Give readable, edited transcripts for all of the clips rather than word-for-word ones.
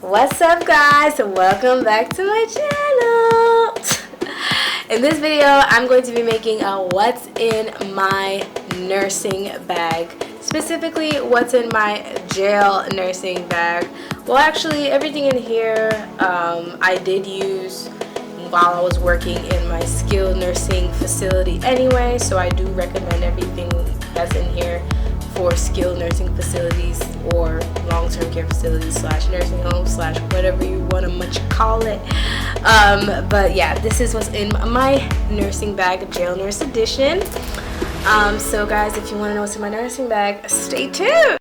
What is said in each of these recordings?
What's up, guys? Welcome back to my channel. In this video, I'm going to be making a what's in my nursing bag. Specifically, what's in my jail nursing bag. Well, actually, everything in here I did use while I was working in my skilled nursing facility anyway, so I do recommend everything that's in here for skilled nursing facilities or long-term care facilities slash nursing homes slash whatever you want to much call it. But yeah, this is what's in my nursing bag, jail nurse edition. So guys, if you want to know what's in my nursing bag, stay tuned.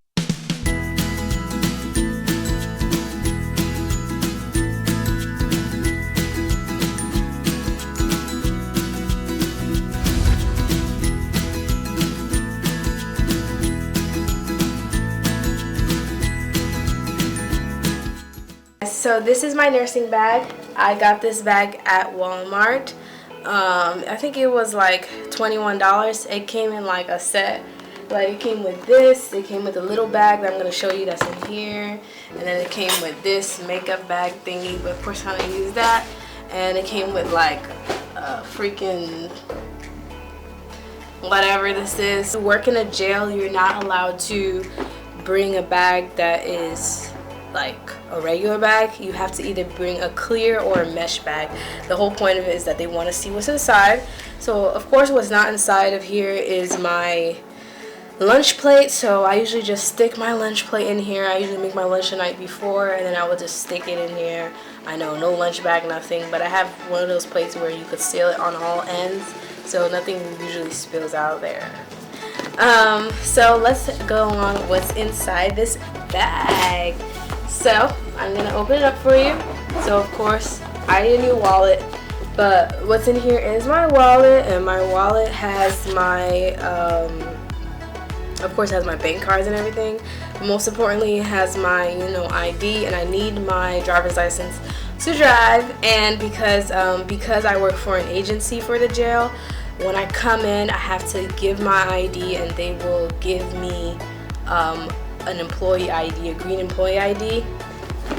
So this is my nursing bag. I got this bag at Walmart. I think it was like $21. It came in like a set. Like it came with this. It came with a little bag that I'm going to show you that's in here. And then it came with this makeup bag thingy. But of course I don't use that. And it came with like a freaking whatever this is. To work in a jail, you're not allowed to bring a bag that is like a regular bag. You have to either bring a clear or a mesh bag. The whole point of it is that they want to see what's inside. So of course what's not inside of here is my lunch plate. So I usually just stick my lunch plate in here. I usually make my lunch the night before and then I will just stick it in here. I know, no lunch bag, nothing, but I have one of those plates where you could seal it on all ends, so nothing usually spills out there. So let's go on what's inside this bag. So I'm gonna open it up for you. So of course I need a new wallet, but what's in here is my wallet, and my wallet has my of course has my bank cards and everything. But most importantly, it has my ID, and I need my driver's license to drive. And because I work for an agency for the jail, when I come in I have to give my ID, and they will give me an employee ID, a green employee ID,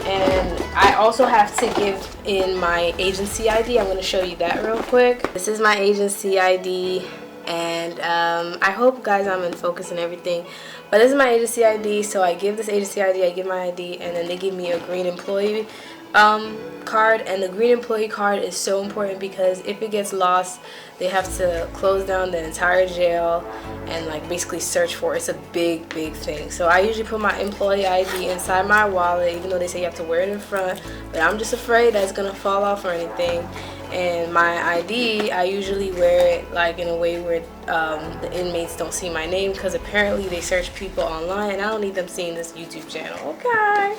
and I also have to give in my agency ID. I'm going to show you that real quick. This is my agency ID, and I hope guys I'm in focus and everything, but this is my agency ID. So I give this agency ID, I give my ID, and then they give me a green employee card. And the green employee card is so important because if it gets lost, they have to close down the entire jail and like basically search for it. It's a big thing. So I usually put my employee ID inside my wallet, even though they say you have to wear it in front, but I'm just afraid that it's gonna fall off or anything. And my ID, I usually wear it like in a way where the inmates don't see my name, because apparently they search people online and I don't need them seeing this YouTube channel, okay?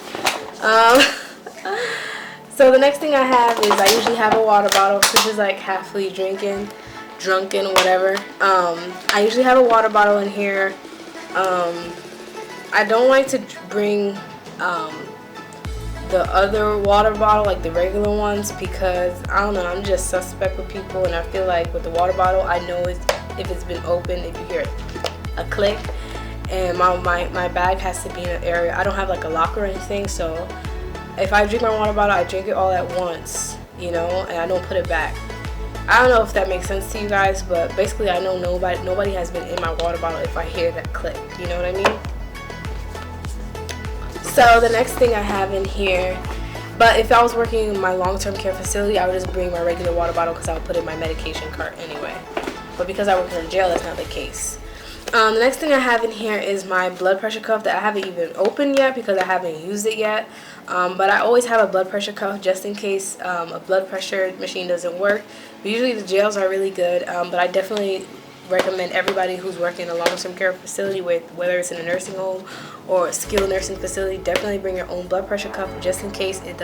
So the next thing I have is I usually have a water bottle, which is like halfly drunken, whatever. I usually have a water bottle in here. I don't like to bring the other water bottle, like the regular ones, because I don't know, I'm just suspect with people, and I feel like with the water bottle I know if it's been opened, if you hear a click. And my bag has to be in an area. I don't have like a locker or anything, so if I drink my water bottle, I drink it all at once, and I don't put it back. I don't know if that makes sense to you guys, but basically I know nobody has been in my water bottle if I hear that click, you know what I mean? So the next thing I have in here, but if I was working in my long-term care facility, I would just bring my regular water bottle because I would put it in my medication cart anyway. But because I work in a jail, that's not the case. The next thing I have in here is my blood pressure cuff that I haven't even opened yet because I haven't used it yet. But I always have a blood pressure cuff just in case a blood pressure machine doesn't work. But usually the jails are really good, but I definitely recommend everybody who's working in a long-term care facility, whether it's in a nursing home or a skilled nursing facility, definitely bring your own blood pressure cuff just in case it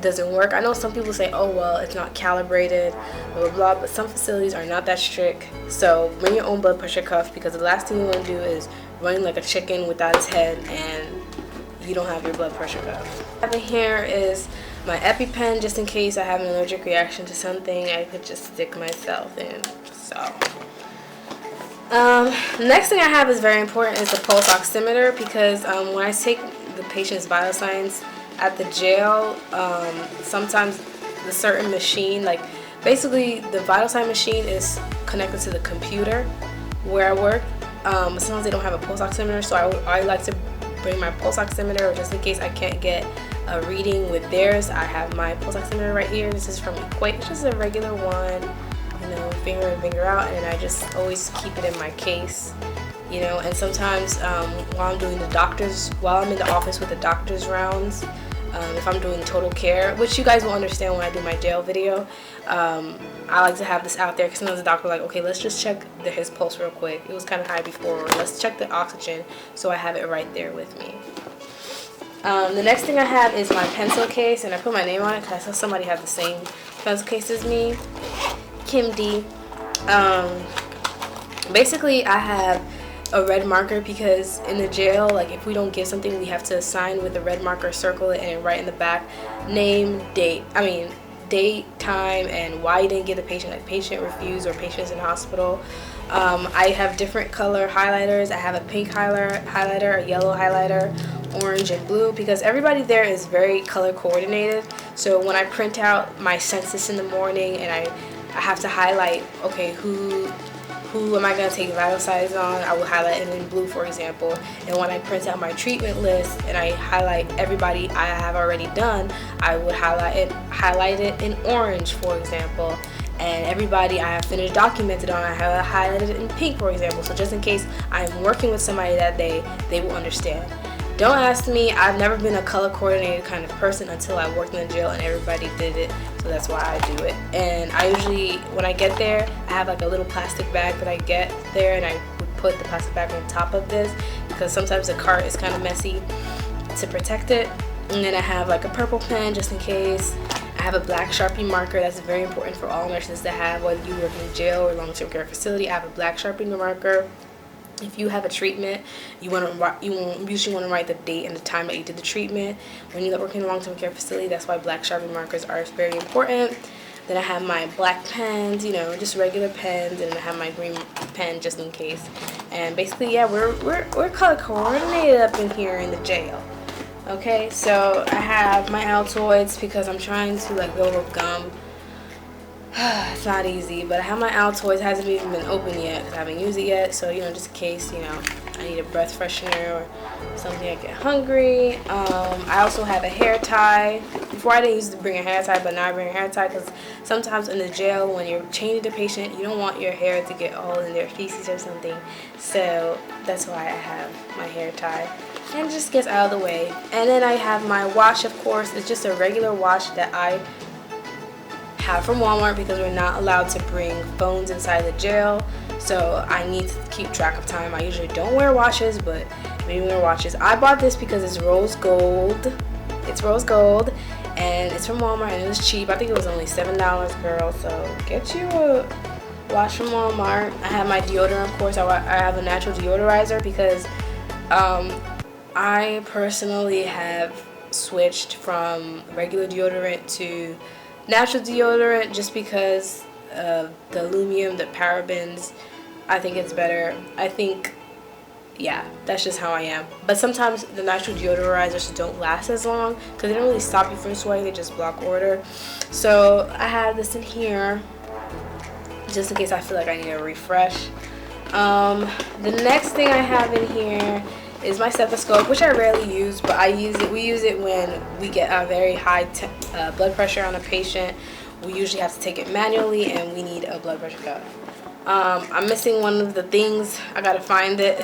doesn't work. I know some people say, oh well, it's not calibrated, blah blah blah, but some facilities are not that strict. So bring your own blood pressure cuff, because the last thing you want to do is run like a chicken without its head and you don't have your blood pressure cuff. What I have in here is my EpiPen, just in case I have an allergic reaction to something I could just stick myself in. So next thing I have is very important, is the pulse oximeter, because when I take the patient's vital signs, at the jail, sometimes the certain machine, like basically the vital sign machine is connected to the computer where I work. Sometimes they don't have a pulse oximeter, so I like to bring my pulse oximeter, or just in case I can't get a reading with theirs, I have my pulse oximeter right here. This is from Equate. It's just a regular one, you know, finger in, finger out, and I just always keep it in my case, you know. And sometimes while I'm doing the doctor's, while I'm in the office with the doctor's rounds, if I'm doing total care, which you guys will understand when I do my jail video, I like to have this out there because sometimes the doctor like, okay, let's just check his pulse real quick. It was kind of high before. Let's check the oxygen. So I have it right there with me. The next thing I have is my pencil case, and I put my name on it because I saw somebody have the same pencil case as me, Kim D. Basically, I have a red marker because in the jail, like if we don't give something, we have to sign with a red marker, circle it, and write in the back name, date, time, and why you didn't give the patient, like patient refused or patient's in hospital. I have different color highlighters. I have a pink highlighter, a yellow highlighter, orange, and blue, because everybody there is very color coordinated. So when I print out my census in the morning and I have to highlight, okay, who am I going to take vital signs on, I will highlight it in blue, for example. And when I print out my treatment list and I highlight everybody I have already done, I would highlight it in orange, for example. And everybody I have finished documented on, I have highlighted it in pink, for example. So just in case I'm working with somebody that day, they will understand. Don't ask me, I've never been a color coordinated kind of person until I worked in the jail and everybody did it, so that's why I do it. And I usually, when I get there, I have like a little plastic bag that I get there, and I would put the plastic bag on top of this because sometimes the cart is kind of messy, to protect it. And then I have like a purple pen just in case. I have a black Sharpie marker. That's very important for all nurses to have, whether you work in jail or long-term care facility. I have a black Sharpie marker. If you have a treatment, you usually want to write the date and the time that you did the treatment. When you're working in a long-term care facility, that's why black Sharpie markers are very important. Then I have my black pens, you know, just regular pens, and I have my green pen just in case. And basically, yeah, we're color coordinated up in here in the jail. Okay, so I have my Altoids because I'm trying to like build up gum. It's not easy, but I have my Altoids. It hasn't even been opened yet because I haven't used it yet. So, you know, just in case, you know, I need a breath freshener or something, I get hungry. I also have a hair tie. Before I didn't used to bring a hair tie, but now I bring a hair tie because sometimes in the jail when you're changing the patient, you don't want your hair to get all in their feces or something. So that's why I have my hair tie. And it just gets out of the way. And then I have my watch, of course. It's just a regular watch that I have from Walmart because we're not allowed to bring phones inside the jail, so I need to keep track of time. I usually don't wear watches, but maybe wear watches. I bought this because it's rose gold. It's rose gold, and it's from Walmart, and it was cheap. I think it was only $7, girl. So get you a watch from Walmart. I have my deodorant, of course. I have a natural deodorizer because I personally have switched from regular deodorant to natural deodorant just because of the aluminum, the parabens. I think it's better. I think, yeah, that's just how I am. But sometimes the natural deodorizers don't last as long because they don't really stop you from sweating, they just block odor. So I have this in here just in case I feel like I need a refresh. The next thing I have in here is my stethoscope, which I rarely use, but we use it when we get a very high blood pressure on a patient. We usually have to take it manually and we need a blood pressure cuff. I'm missing one of the things. I gotta find it,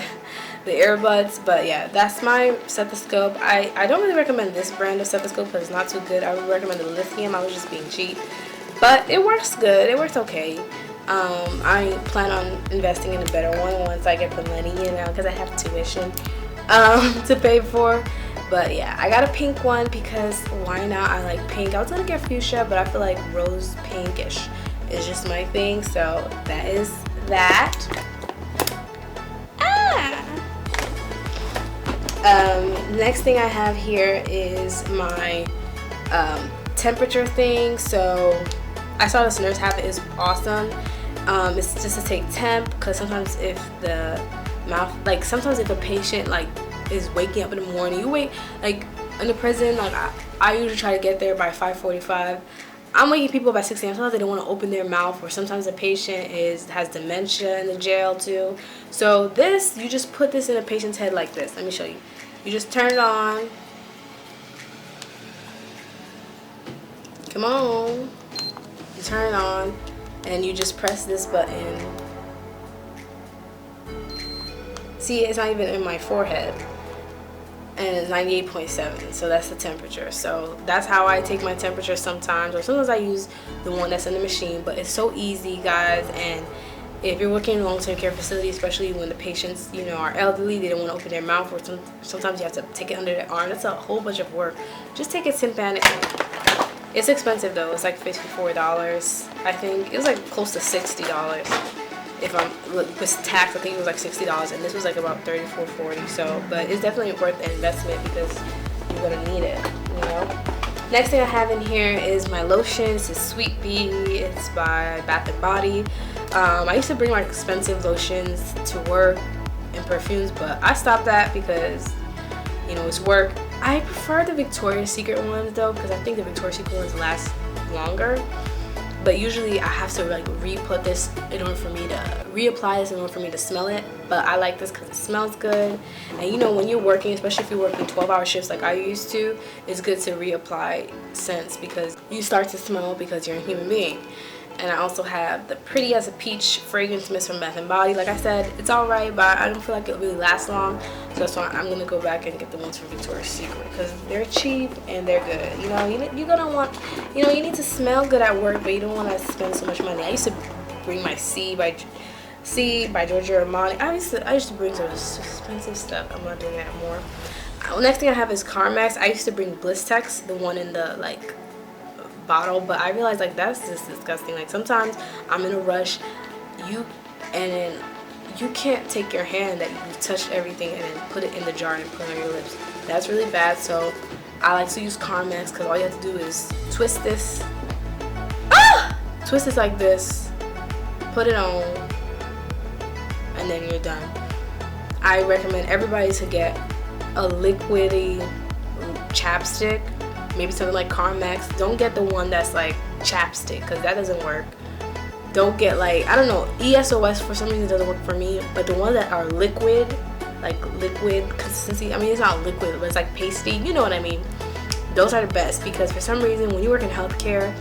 the earbuds, but yeah, that's my stethoscope. I don't really recommend this brand of stethoscope because it's not too good. I would recommend the lithium. I was just being cheap, but it works good. It works okay. I plan on investing in a better one once I get the money, you know, because I have tuition to pay for. But yeah, I got a pink one because why not? I like pink. I was gonna get fuchsia, but I feel like rose pinkish is just my thing, so that is that. Next thing I have here is my temperature thing. So I saw this nurse have it. It's awesome. It's just to take temp because sometimes if the mouth, like sometimes if a patient like is waking up in the morning, you wait like in the prison, like I usually try to get there by 5:45. I'm waking people up at 6 a.m. Sometimes they don't want to open their mouth, or sometimes the patient has dementia in the jail too. So this, you just put this in a patient's head like this. Let me show you. You just turn it on. Come on. You turn it on, and you just press this button. See, it's not even in my forehead. And it's 98.7, so that's the temperature. So that's how I take my temperature sometimes, or sometimes I use the one that's in the machine. But it's so easy, guys. And if you're working in a long-term care facility, especially when the patients, you know, are elderly, they don't want to open their mouth, or sometimes you have to take it under their arm. That's a whole bunch of work. Just take it tympanically. It's expensive though. It's like $54, I think. It was like close to $60. If I'm with tax, I think it was like $60, and this was like about $34, $40. So, but it's definitely worth the investment because you're gonna need it, you know. Next thing I have in here is my lotion. This is Sweet Bee. It's by Bath and Body. I used to bring like expensive lotions to work and perfumes, but I stopped that because, you know, it's work. I prefer the Victoria's Secret ones though, because I think the Victoria's Secret ones last longer. But usually I have to like re-put this in order for me to reapply this in order for me to smell it. But I like this because it smells good. And you know, when you're working, especially if you're working 12-hour shifts like I used to, it's good to reapply scents because you start to smell because you're a human being. And I also have the Pretty as a Peach fragrance mist from Bath and Body. Like I said, it's alright, but I don't feel like it really lasts long. So that's why I'm gonna go back and get the ones from Victoria's Secret because they're cheap and they're good. You know, you're gonna want, you know, you need to smell good at work, but you don't want to spend so much money. I used to bring my C by Giorgio Armani. I used to bring some expensive stuff. I'm not doing that anymore. Next thing I have is Carmex. I used to bring Blistex, the one in the like bottle, but I realized like that's just disgusting. Like sometimes I'm in a rush, you can't take your hand that you've touched everything and then put it in the jar and put it on your lips. That's really bad. So I like to use Carmex because all you have to do is twist this like this, put it on, and then you're done. I recommend everybody to get a liquidy chapstick. Maybe something like Carmex. Don't get the one that's like chapstick because that doesn't work. Don't get like, I don't know, ESOS for some reason doesn't work for me. But the ones that are liquid, like liquid consistency, I mean it's not liquid, but it's like pasty, you know what I mean. Those are the best because for some reason when you work in healthcare,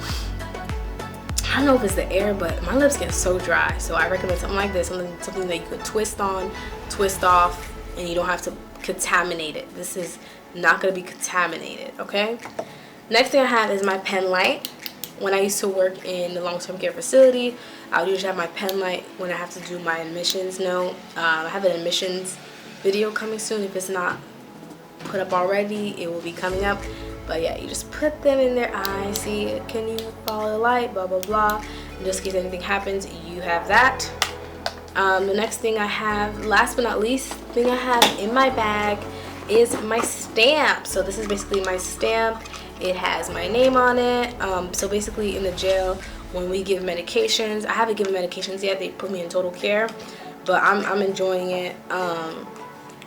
I don't know if it's the air, but my lips get so dry. So I recommend something like this, something that you could twist on, twist off, and you don't have to contaminate it. This is not going to be contaminated, okay? Next thing I have is my pen light. When I used to work in the long-term care facility, I would usually have my pen light when I have to do my admissions note. I have an admissions video coming soon. If it's not put up already, it will be coming up. But yeah, you just put them in their eyes. See, can you follow the light? Blah, blah, blah. And just in case anything happens, you have that. The next thing I have, last but not least, thing I have in my bag is my stamp. So this is basically my stamp. It has my name on it. So basically in the jail, when we give medications, I haven't given medications yet. They put me in total care, but I'm enjoying it.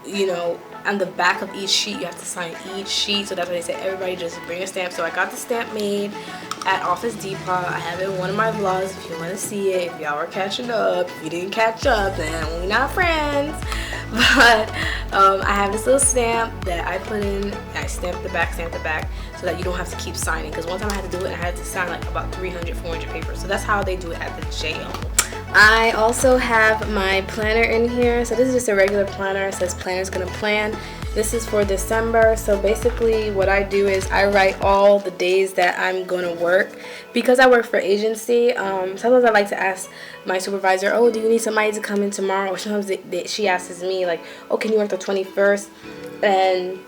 You know, on the back of each sheet, you have to sign each sheet. So that's why they say everybody just bring a stamp. So I got the stamp made at Office Depot. I have it in one of my vlogs if you want to see it. If y'all were catching up, if you didn't catch up, then we're not friends. But I have this little stamp that I put in. I stamp the back, so that you don't have to keep signing. Because one time I had to do it, and I had to sign like about 300, 400 papers. So that's how they do it at the jail. I also have my planner in here. So this is just a regular planner. It says planner's gonna plan. This is for December. So basically what I do is I write all the days that I'm gonna work. Because I work for agency, sometimes I like to ask my supervisor, oh, do you need somebody to come in tomorrow? Or sometimes she asks me like, oh, can you work the 21st? And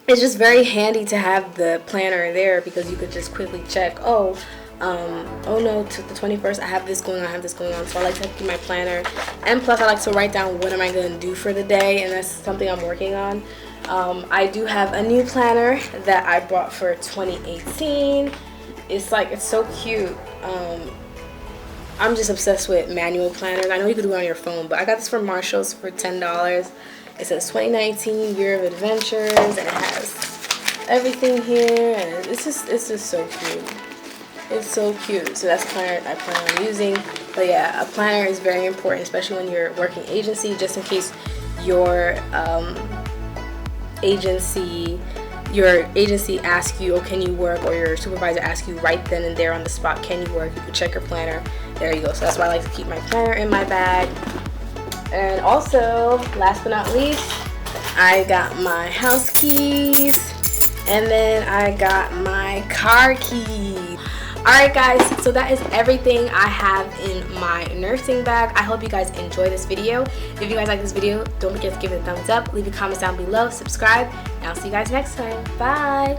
it's just very handy to have the planner there because you could just quickly check, oh no, to the 21st I have this going on, so I like to keep my planner. And plus I like to write down what am I going to do for the day, and that's something I'm working on. I do have a new planner that I bought for 2018. It's so cute. I'm just obsessed with manual planners. I know you could do it on your phone, but I got this from Marshall's for $10. It says 2019 Year of Adventures, and it has everything here, and it's just so cute. It's so cute. So that's the planner I plan on using. But yeah, a planner is very important, especially when you're working agency, just in case your agency asks you, oh, can you work, or your supervisor asks you right then and there on the spot, can you work? You can check your planner. There you go. So that's why I like to keep my planner in my bag. And also, last but not least, I got my house keys, and then I got my car keys. Alright guys, so that is everything I have in my nursing bag. I hope you guys enjoy this video. If you guys like this video, don't forget to give it a thumbs up, leave your comments down below, subscribe, and I'll see you guys next time. Bye!